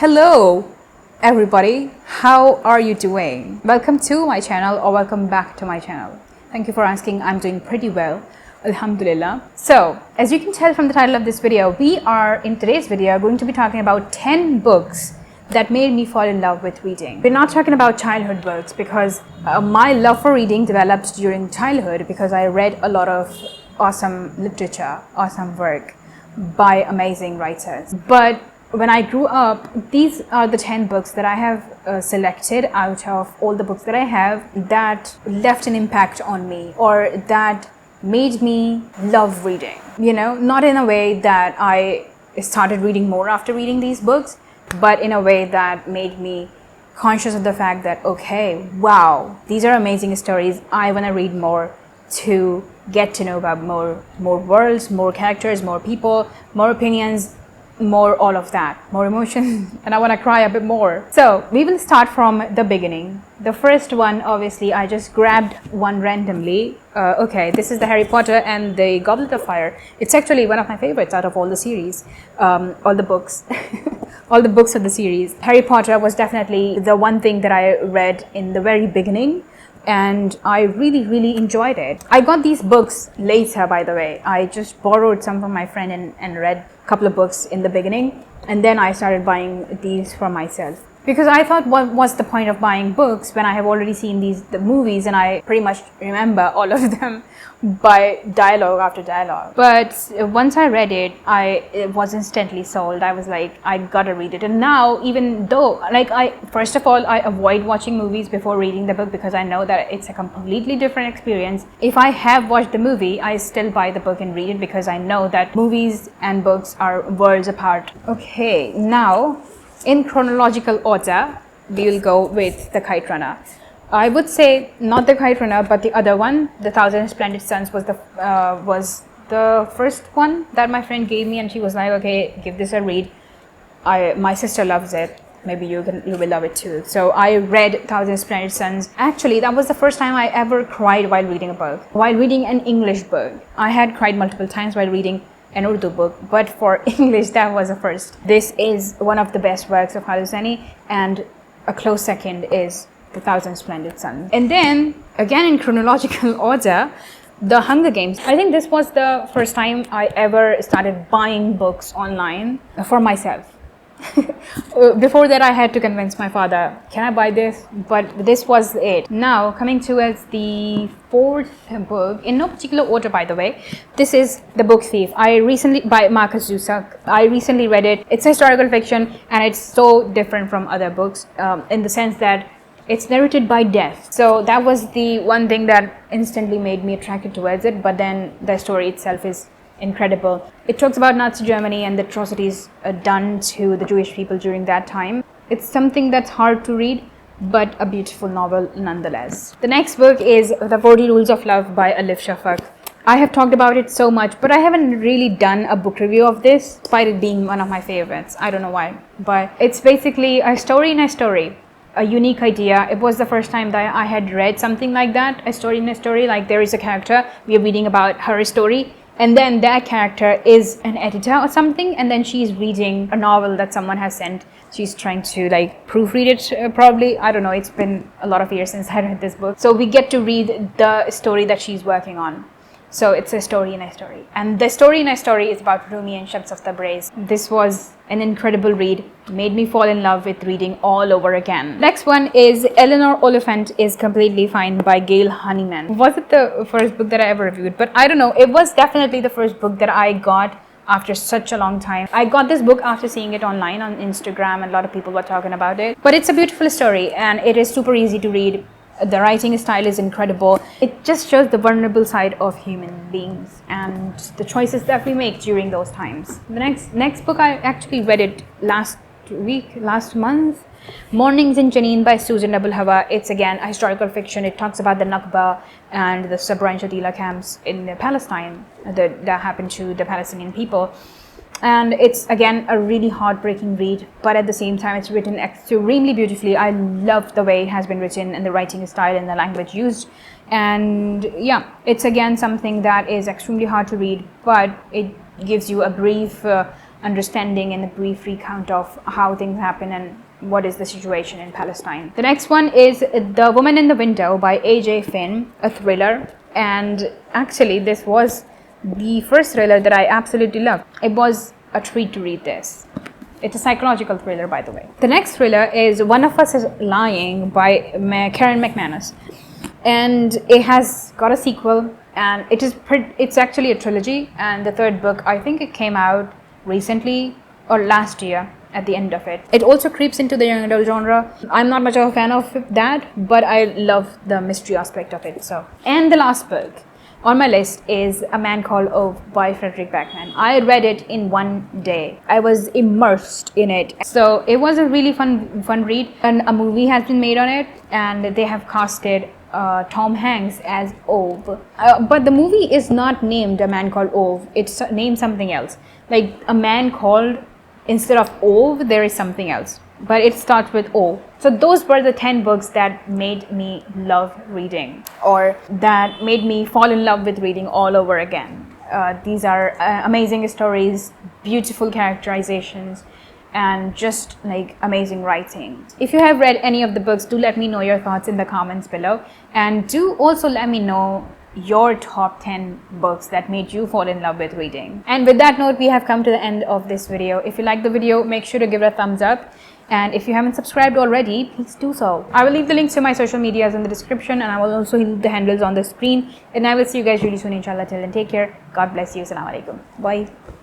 Hello everybody, how are you doing? Welcome to my channel or welcome back to my channel. Thank you for asking. I'm doing pretty well, Alhamdulillah. So as you can tell from the title of this video, we are in today's video going to be talking about 10 books that made me fall in love with reading. We're not talking about childhood books because my love for reading developed during childhood because I read a lot of awesome literature, awesome work by amazing writers. But when I grew up, these are the 10 books that I have selected out of all the books that I have that left an impact on me or that made me love reading. You know, not in a way that I started reading more after reading these books, but in a way that made me conscious of the fact that, okay, wow, these are amazing stories. I want to read more to get to know about more worlds, more characters, more people, more opinions, more all of that, more emotions, and I want to cry a bit more. So we will start from the beginning. The first one, obviously, I just grabbed one randomly. Okay, this is the Harry Potter and the Goblet of Fire. It's actually one of my favorites out of all the series, all the books. All the books of the series. Harry Potter was definitely the one thing that I read in the very beginning, and I really enjoyed it. I got these books later, by the way. I just borrowed some from my friend and read a couple of books in the beginning, and then I started buying these for myself. Because I thought, what was the point of buying books when I have already seen the movies and I pretty much remember all of them by dialogue after dialogue. But once I read it, I was instantly sold. I was like, I gotta read it. And now, even though, first of all, I avoid watching movies before reading the book because I know that it's a completely different experience. If I have watched the movie, I still buy the book and read it because I know that movies and books are worlds apart. Okay, now, in chronological order, we will go with The Kite Runner. I would say not The Kite Runner, but the other one, The Thousand Splendid Suns, was the first one that my friend gave me, and she was like, okay, give this a read. My sister loves it. Maybe you will love it too. So I read Thousand Splendid Suns. Actually, that was the first time I ever cried while reading a book. While reading an English book. I had cried multiple times while reading an Urdu book, but for English, that was a first. This is one of the best works of Khalil Hosseini, and a close second is The Thousand Splendid Suns. And then, again in chronological order, The Hunger Games. I think this was the first time I ever started buying books online for myself. Before that, I had to convince my father, can I buy this? But this was it. Now, coming towards the fourth book, in no particular order, by the way, this is The Book Thief. By Marcus Zusak. I recently read it. It's historical fiction, and it's so different from other books in the sense that it's narrated by death. So that was the one thing that instantly made me attracted towards it, but then the story itself is incredible. It talks about Nazi Germany and the atrocities done to the Jewish people during that time. It's something that's hard to read, but a beautiful novel nonetheless. The next book is The 40 Rules of Love by Alif Shafak. I have talked about it so much, but I haven't really done a book review of this, despite it being one of my favorites. I don't know why, but it's basically a story in a story. A unique idea. It was the first time that I had read something like that, a story in a story, like there is a character, we are reading about her story, and then that character is an editor or something, and then she's reading a novel that someone has sent. She's trying to proofread it probably. I don't know, it's been a lot of years since I read this book. So we get to read the story that she's working on. So it's a story in a story. And the story in a story is about Rumi and Shams of Tabriz. This was an incredible read. Made me fall in love with reading all over again. Next one is Eleanor Oliphant is Completely Fine by Gail Honeyman. Was it the first book that I ever reviewed? But I don't know. It was definitely the first book that I got after such a long time. I got this book after seeing it online on Instagram, and a lot of people were talking about it. But it's a beautiful story, and it is super easy to read. The writing style is incredible. It just shows the vulnerable side of human beings and the choices that we make during those times. The next book, I actually read it last month. Mornings in Janine by Susan Abul Hawa. It's again a historical fiction. It talks about the Nakba and the Sabra and Shatila camps in Palestine that happened to the Palestinian people. And it's again a really heartbreaking read, but at the same time it's written extremely beautifully. I love the way it has been written and the writing style and the language used. And yeah, it's again something that is extremely hard to read, but it gives you a brief understanding and a brief recount of how things happen and what is the situation in Palestine. The next one is The Woman in the Window by A.J. Finn, a thriller. And actually, this was the first thriller that I absolutely loved. It was a treat to read this. It's a psychological thriller, by the way. The next thriller is One of Us is Lying by Karen McManus. And it has got a sequel, and it's actually a trilogy. And the third book, I think it came out recently or last year at the end of it. It also creeps into the young adult genre. I'm not much of a fan of that, but I love the mystery aspect of it. So, and the last book on my list is A Man Called Ove by Frederick Backman. I read it in one day. I was immersed in it. So it was a really fun read, and a movie has been made on it, and they have casted Tom Hanks as Ove. But the movie is not named A Man Called Ove. It's named something else. Like A Man Called, instead of Ove, there is something else. But it starts with O. So those were the 10 books that made me love reading, or that made me fall in love with reading all over again. These are amazing stories, beautiful characterizations, and just like amazing writing. If you have read any of the books, do let me know your thoughts in the comments below, and do also let me know your top 10 books that made you fall in love with reading. And with that note, we have come to the end of this video. If you like the video, make sure to give it a thumbs up, and if you haven't subscribed already, please do so. I will leave the links to my social medias in the description, and I will also leave the handles on the screen, and I will see you guys really soon, inshallah. Till then, take care. God bless you. Assalamu alaikum. Bye.